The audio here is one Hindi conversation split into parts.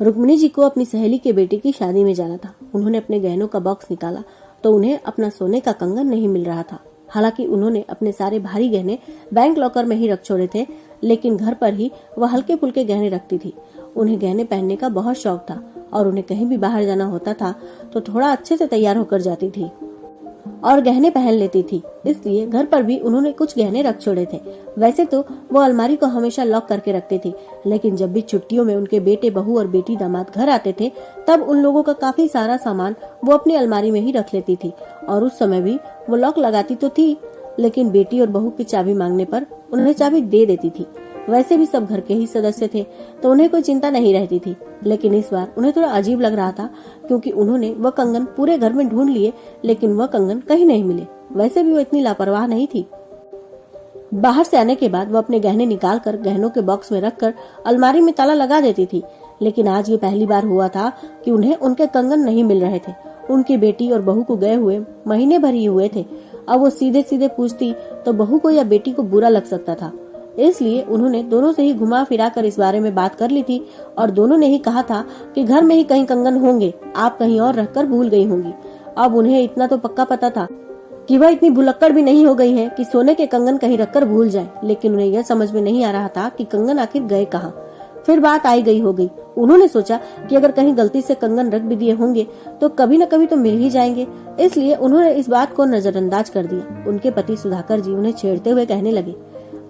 रुक्मिणी जी को अपनी सहेली के बेटे की शादी में जाना था। उन्होंने अपने गहनों का बॉक्स निकाला तो उन्हें अपना सोने का कंगन नहीं मिल रहा था। हालांकि उन्होंने अपने सारे भारी गहने बैंक लॉकर में ही रख छोड़े थे, लेकिन घर पर ही वह हल्के फुल्के गहने रखती थी। उन्हें गहने पहनने का बहुत शौक था और उन्हें कहीं भी बाहर जाना होता था तो थोड़ा अच्छे से तैयार होकर जाती थी और गहने पहन लेती थी। इसलिए घर पर भी उन्होंने कुछ गहने रख छोड़े थे। वैसे तो वो अलमारी को हमेशा लॉक करके रखती थी, लेकिन जब भी छुट्टियों में उनके बेटे, बहू और बेटी दामाद घर आते थे तब उन लोगों का काफी सारा सामान वो अपनी अलमारी में ही रख लेती थी। और उस समय भी वो लॉक लगाती तो थी, लेकिन बेटी और बहू की चाबी मांगने पर उन्हें चाबी दे देती थी। वैसे भी सब घर के ही सदस्य थे तो उन्हें कोई चिंता नहीं रहती थी, लेकिन इस बार उन्हें थोड़ा अजीब लग रहा था क्योंकि उन्होंने वह कंगन पूरे घर में ढूंढ लिए, लेकिन वह कंगन कहीं नहीं मिले। वैसे भी वो इतनी लापरवाह नहीं थी। बाहर से आने के बाद वो अपने गहने निकालकर गहनों के बॉक्स में रखकर अलमारी में ताला लगा देती थी, लेकिन आज ये पहली बार हुआ था कि उन्हें उनके कंगन नहीं मिल रहे थे। उनकी बेटी और बहू को गए हुए महीने भर ही हुए थे। अब वो सीधे सीधे पूछती तो बहू को या बेटी को बुरा लग सकता था, इसलिए उन्होंने दोनों से ही घुमा फिरा कर इस बारे में बात कर ली थी और दोनों ने ही कहा था कि घर में ही कहीं कंगन होंगे, आप कहीं और रखकर भूल गई होंगी। अब उन्हें इतना तो पक्का पता था कि वह इतनी भुलक्कड़ भी नहीं हो गई हैं कि सोने के कंगन कहीं रखकर भूल जाए, लेकिन उन्हें यह समझ में नहीं आ रहा था कि कंगन आखिर गए कहाँ। फिर बात आई गई हो गई। उन्होंने सोचा कि अगर कहीं गलती से कंगन रख भी दिए होंगे तो कभी न कभी तो मिल ही जाएंगे, इसलिए उन्होंने इस बात को नजरअंदाज कर दिया। उनके पति सुधाकर जी उन्हें छेड़ते हुए कहने लगे,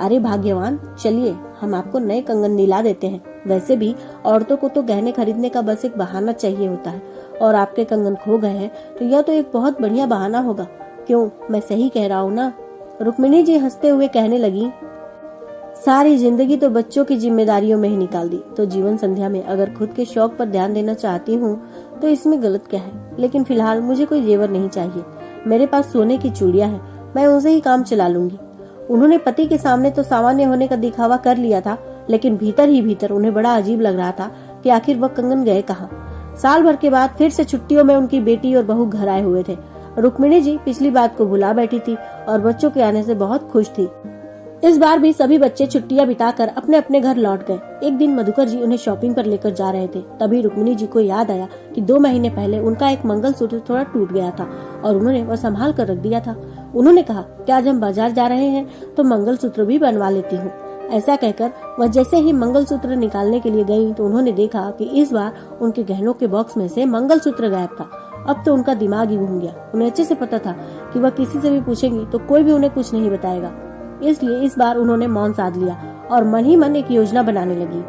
अरे भाग्यवान, चलिए हम आपको नए कंगन दिला देते हैं। वैसे भी औरतों को तो गहने खरीदने का बस एक बहाना चाहिए होता है, और आपके कंगन खो गए हैं तो यह तो एक बहुत बढ़िया बहाना होगा। क्यों, मैं सही कह रहा हूँ ना? रुक्मिणी जी हंसते हुए कहने लगी, सारी जिंदगी तो बच्चों की जिम्मेदारियों में ही निकाल दी, तो जीवन संध्या में अगर खुद के शौक पर ध्यान देना चाहती हूँ तो इसमें गलत क्या है। लेकिन फिलहाल मुझे कोई जेवर नहीं चाहिए। मेरे पास सोने की चूड़ियां हैं, मैं उनसे ही काम चला लूंगी। उन्होंने पति के सामने तो सामान्य होने का दिखावा कर लिया था, लेकिन भीतर ही भीतर उन्हें बड़ा अजीब लग रहा था कि आखिर वह कंगन गए कहाँ। साल भर के बाद फिर से छुट्टियों में उनकी बेटी और बहू घर आए हुए थे। रुक्मिणी जी पिछली बात को भुला बैठी थी और बच्चों के आने से बहुत खुश थी। इस बार भी सभी बच्चे छुट्टियां बिताकर अपने अपने घर लौट गए। एक दिन मधुकर जी उन्हें शॉपिंग पर लेकर जा रहे थे। तभी रुक्मिणी जी को याद आया कि 2 महीने पहले उनका एक मंगलसूत्र थोड़ा टूट गया था और उन्होंने वह संभाल कर रख दिया था। उन्होंने कहा कि आज हम बाजार जा रहे हैं तो मंगलसूत्र भी बनवा लेती हूँ। ऐसा कहकर वह जैसे ही मंगलसूत्र निकालने के लिए गयी तो उन्होंने देखा कि इस बार उनके गहनों के बॉक्स में से मंगलसूत्र गायब था। अब तो उनका दिमाग ही घूम गया। उन्हें अच्छे से पता था कि वह किसी से भी पूछेंगी तो कोई भी उन्हें कुछ नहीं बताएगा, इसलिए इस बार उन्होंने मौन साध लिया और मन ही मन एक योजना बनाने लगी।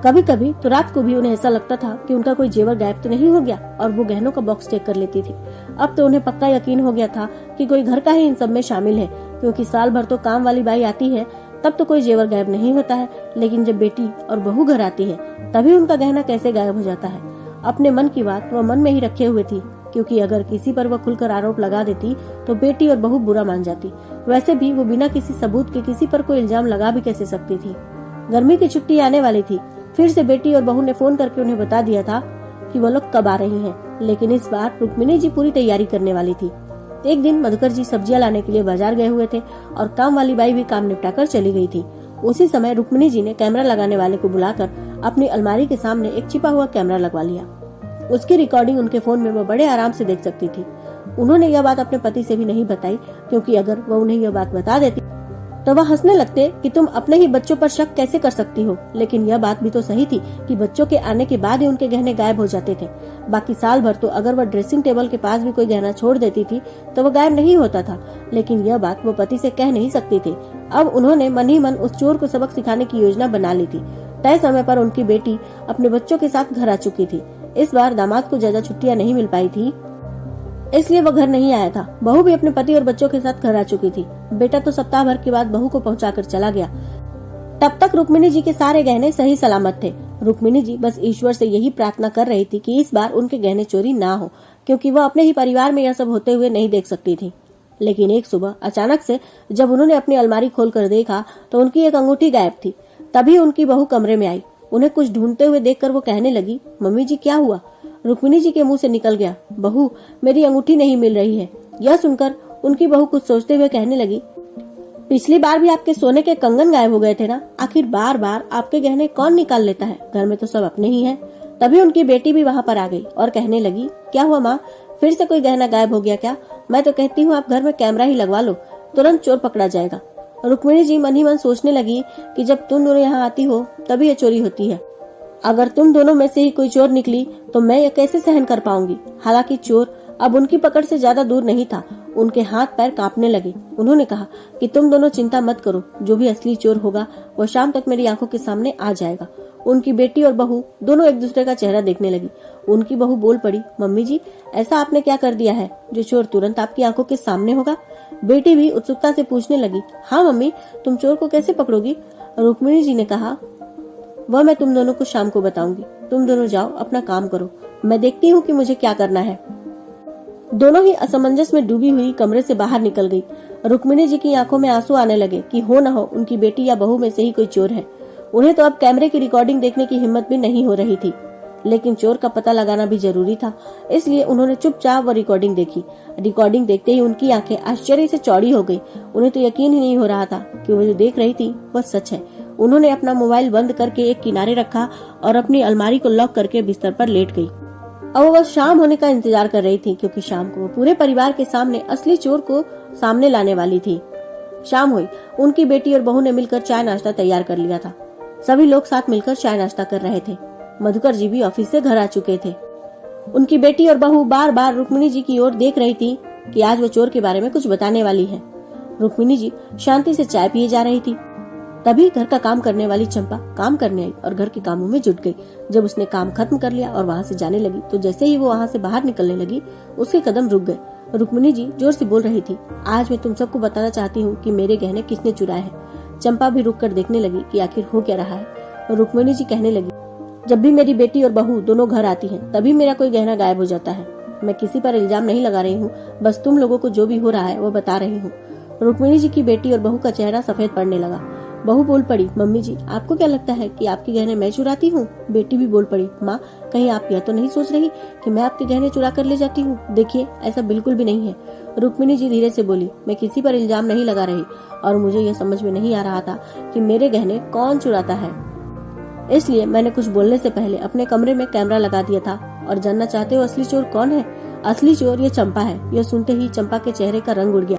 कभी कभी तो रात को भी उन्हें ऐसा लगता था कि उनका कोई जेवर गायब तो नहीं हो गया और वो गहनों का बॉक्स चेक कर लेती थी। अब तो उन्हें पक्का यकीन हो गया था कि कोई घर का ही इन सब में शामिल है, क्योंकि साल भर तो काम वाली बाई आती है तब तो कोई जेवर गायब नहीं होता है, लेकिन जब बेटी और बहू घर आती है तभी उनका गहना कैसे गायब हो जाता है। अपने मन की बात वह मन में ही रखे हुए थी, क्योंकि अगर किसी पर वह खुलकर आरोप लगा देती तो बेटी और बहू बुरा मान जाती। वैसे भी वो बिना किसी सबूत के किसी पर कोई इल्जाम लगा भी कैसे सकती थी। गर्मी की छुट्टी आने वाली थी। फिर से बेटी और बहू ने फोन करके उन्हें बता दिया था कि वो लोग कब आ रही हैं, लेकिन इस बार रुक्मिणी जी पूरी तैयारी करने वाली थी। एक दिन मधुकर जी सब्जियां लाने के लिए बाजार गए हुए थे और काम वाली बाई भी काम निपटाकर चली गई थी। उसी समय रुक्मिणी जी ने कैमरा लगाने वाले को बुलाकर अपनी अलमारी के सामने एक छिपा हुआ कैमरा लगवा लिया। उसकी रिकॉर्डिंग उनके फोन में वो बड़े आराम से देख सकती थी। उन्होंने यह बात अपने पति से भी नहीं बताई, क्योंकि अगर वह उन्हें यह बात बता देती तो वह हंसने लगते कि तुम अपने ही बच्चों पर शक कैसे कर सकती हो। लेकिन यह बात भी तो सही थी कि बच्चों के आने के बाद ही उनके गहने गायब हो जाते थे। बाकी साल भर तो अगर वह ड्रेसिंग टेबल के पास भी कोई गहना छोड़ देती थी तो वह गायब नहीं होता था, लेकिन यह बात वो पति से कह नहीं सकती थी। अब उन्होंने मन ही मन उस चोर को सबक सिखाने की योजना बना ली थी। तय समय पर उनकी बेटी अपने बच्चों के साथ घर आ चुकी थी। इस बार दामाद को ज्यादा छुट्टियां नहीं मिल पाई थी, इसलिए वह घर नहीं आया था। बहू भी अपने पति और बच्चों के साथ घर आ चुकी थी। बेटा तो सप्ताह भर के बाद बहू को पहुंचाकर चला गया। तब तक रुक्मिणी जी के सारे गहने सही सलामत थे। रुक्मिणी जी बस ईश्वर से यही प्रार्थना कर रही थी कि इस बार उनके गहने चोरी ना हो, क्योंकि वह अपने ही परिवार में यह सब होते हुए नहीं देख सकती थी। लेकिन एक सुबह अचानक से जब उन्होंने अपनी अलमारी खोलकर देखा तो उनकी एक अंगूठी गायब थी। तभी उनकी बहू कमरे में आई। उन्हें कुछ ढूंढते हुए देखकर वो कहने लगी, मम्मी जी क्या हुआ? रुक्मिणी जी के मुंह से निकल गया, बहू मेरी अंगूठी नहीं मिल रही है। यह सुनकर उनकी बहू कुछ सोचते हुए कहने लगी, पिछली बार भी आपके सोने के कंगन गायब हो गए थे ना, आखिर बार बार आपके गहने कौन निकाल लेता है? घर में तो सब अपने ही हैं। तभी उनकी बेटी भी वहाँ पर आ गई और कहने लगी, क्या हुआ माँ, फिर से कोई गहना गायब हो गया क्या? मैं तो कहती हूँ आप घर में कैमरा ही लगवा लो, तुरंत चोर पकड़ा जाएगा। रुक्मिणी जी मन ही मन सोचने लगी कि जब तुम दोनों यहाँ आती हो तभी ये चोरी होती है। अगर तुम दोनों में से ही कोई चोर निकली तो मैं ये कैसे सहन कर पाऊंगी। हालांकि चोर अब उनकी पकड़ से ज्यादा दूर नहीं था। उनके हाथ पैर कांपने लगे। उन्होंने कहा कि तुम दोनों चिंता मत करो, जो भी असली चोर होगा वो शाम तक मेरी आंखों के सामने आ जाएगा। उनकी बेटी और बहू दोनों एक दूसरे का चेहरा देखने लगी। उनकी बहू बोल पड़ी, मम्मी जी ऐसा आपने क्या कर दिया है जो चोर तुरंत आपकी आंखों के सामने होगा? बेटी भी उत्सुकता से पूछने लगी, हाँ मम्मी, तुम चोर को कैसे पकड़ोगी? रुक्मिणी जी ने कहा, वह मैं तुम दोनों को शाम को बताऊंगी। तुम दोनों जाओ अपना काम करो, मैं देखती हूँ कि मुझे क्या करना है। दोनों ही असमंजस में डूबी हुई कमरे से बाहर निकल गई। रुक्मिणी जी की आंखों में आंसू आने लगे कि हो न हो उनकी बेटी या बहू में से ही कोई चोर है। उन्हें तो अब कैमरे की रिकॉर्डिंग देखने की हिम्मत भी नहीं हो रही थी, लेकिन चोर का पता लगाना भी जरूरी था। इसलिए उन्होंने चुपचाप वो रिकॉर्डिंग देखी। रिकॉर्डिंग देखते ही उनकी आंखें आश्चर्य से चौड़ी हो गई। उन्हें तो यकीन ही नहीं हो रहा था कि वो जो देख रही थी वह सच है। उन्होंने अपना मोबाइल बंद करके एक किनारे रखा और अपनी अलमारी को लॉक करके बिस्तर पर लेट गई। अब वो शाम होने का इंतजार कर रही थी, क्योंकि शाम को वो पूरे परिवार के सामने असली चोर को सामने लाने वाली थी। शाम हुई। उनकी बेटी और बहू ने मिलकर चाय नाश्ता तैयार कर लिया था। सभी लोग साथ मिलकर चाय नाश्ता कर रहे थे। मधुकर जी भी ऑफिस से घर आ चुके थे। उनकी बेटी और बहू बार बार रुक्मिणी जी की ओर देख रही थी कि आज वो चोर के बारे में कुछ बताने वाली है। रुक्मिणी जी शांति से चाय पिए जा रही थी। तभी घर का काम करने वाली चंपा काम करने आई और घर के कामों में जुट गई। जब उसने काम खत्म कर लिया और वहाँ से जाने लगी तो जैसे ही वो वहाँ से बाहर निकलने लगी उसके कदम रुक गए। रुक्मिणी जी जोर से बोल रही थी, आज मैं तुम सबको बताना चाहती हूँ कि मेरे गहने किसने चुराए हैं। चंपा भी रुक कर देखने लगी कि आखिर हो क्या रहा है। रुक्मिणी जी कहने लगी, जब भी मेरी बेटी और बहू दोनों घर आती हैं तभी मेरा कोई गहना गायब हो जाता है। मैं किसी पर इल्जाम नहीं लगा रही हूँ, बस तुम लोगों को जो भी हो रहा है वो बता रही हूँ। रुक्मिणी जी की बेटी और बहू का चेहरा सफेद पड़ने लगा। बहू बोल पड़ी, मम्मी जी आपको क्या लगता है कि आपके गहने मैं चुराती हूँ? बेटी भी बोल पड़ी, माँ कहीं आप यह तो नहीं सोच रही कि मैं आपके गहने चुरा कर ले जाती हूँ? देखिए ऐसा बिल्कुल भी नहीं है। रुक्मिणी जी धीरे से बोली, मैं किसी पर इल्जाम नहीं लगा रही और मुझे यह समझ में नहीं आ रहा था कि मेरे गहने कौन चुराता है, इसलिए मैंने कुछ बोलने से पहले अपने कमरे में कैमरा लगा दिया था। और जानना चाहते हो असली चोर कौन है? असली चोर ये चंपा है। यह सुनते ही चंपा के चेहरे का रंग उड़ गया।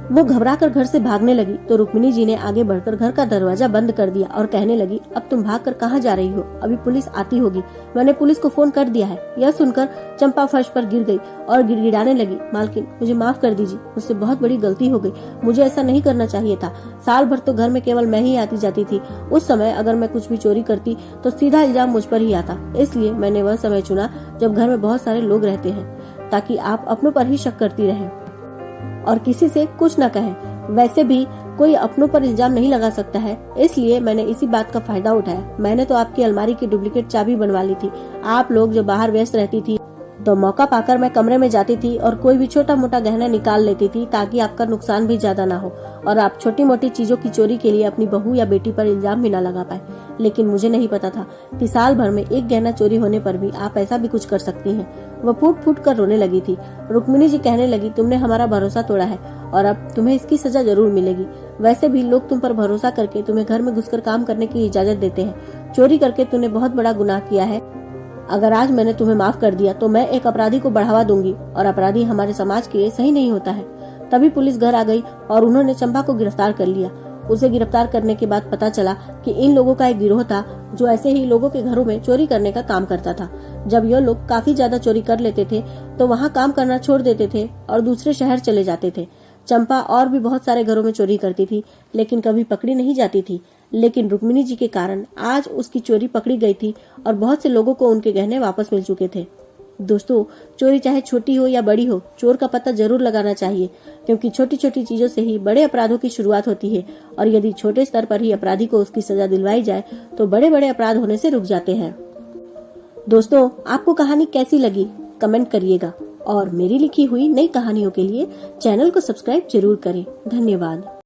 वो घबराकर घर से भागने लगी तो रुक्मिणी जी ने आगे बढ़कर घर का दरवाजा बंद कर दिया और कहने लगी, अब तुम भागकर कहाँ जा रही हो? अभी पुलिस आती होगी, मैंने पुलिस को फोन कर दिया है। यह सुनकर चंपा फर्श पर गिर गई और गिड़गिड़ाने लगी, मालकिन मुझे माफ कर दीजिए, मुझसे बहुत बड़ी गलती हो गई, मुझे ऐसा नहीं करना चाहिए था। साल भर तो घर में केवल मैं ही आती जाती थी। उस समय अगर मैं कुछ भी चोरी करती तो सीधा इल्जाम मुझ पर ही आता, इसलिए मैंने वह समय चुना जब घर में बहुत सारे लोग रहते हैं, ताकि आप अपनों पर ही शक करती रहें और किसी से कुछ न कहें। वैसे भी कोई अपनों पर इल्जाम नहीं लगा सकता है, इसलिए मैंने इसी बात का फायदा उठाया। मैंने तो आपकी अलमारी की डुप्लीकेट चाबी बनवा ली थी। आप लोग जो बाहर व्यस्त रहती थी तो मौका पाकर मैं कमरे में जाती थी और कोई भी छोटा मोटा गहना निकाल लेती थी, ताकि आपका नुकसान भी ज्यादा ना हो और आप छोटी मोटी चीजों की चोरी के लिए अपनी बहू या बेटी पर इल्जाम भी ना लगा पाए। लेकिन मुझे नहीं पता था कि साल भर में एक गहना चोरी होने पर भी आप ऐसा भी कुछ कर सकती हैं। वह फूट फूट कर रोने लगी थी। रुक्मिणी जी कहने लगी, तुमने हमारा भरोसा तोड़ा है और अब तुम्हें इसकी सजा जरूर मिलेगी। वैसे भी लोग तुम पर भरोसा करके तुम्हें घर में घुसकर काम करने की इजाजत देते हैं। चोरी करके तुमने बहुत बड़ा गुनाह किया है। अगर आज मैंने तुम्हें माफ कर दिया तो मैं एक अपराधी को बढ़ावा दूंगी और अपराधी हमारे समाज के लिए सही नहीं होता है। तभी पुलिस घर आ गई और उन्होंने चंपा को गिरफ्तार कर लिया। उसे गिरफ्तार करने के बाद पता चला कि इन लोगों का एक गिरोह था जो ऐसे ही लोगों के घरों में चोरी करने का काम करता था। जब ये लोग काफी ज्यादा चोरी कर लेते थे तो वहाँ काम करना छोड़ देते थे और दूसरे शहर चले जाते थे। चंपा और भी बहुत सारे घरों में चोरी करती थी, लेकिन कभी पकड़ी नहीं जाती थी। लेकिन रुक्मिणी जी के कारण आज उसकी चोरी पकड़ी गई थी और बहुत से लोगों को उनके गहने वापस मिल चुके थे। दोस्तों, चोरी चाहे छोटी हो या बड़ी हो, चोर का पता जरूर लगाना चाहिए, क्योंकि छोटी छोटी चीजों से ही बड़े अपराधों की शुरुआत होती है और यदि छोटे स्तर पर ही अपराधी को उसकी सजा दिलवाई जाए तो बड़े बड़े अपराध होने से रुक जाते हैं। दोस्तों, आपको कहानी कैसी लगी कमेंट करिएगा और मेरी लिखी हुई नई कहानियों के लिए चैनल को सब्सक्राइब जरूर करें। धन्यवाद।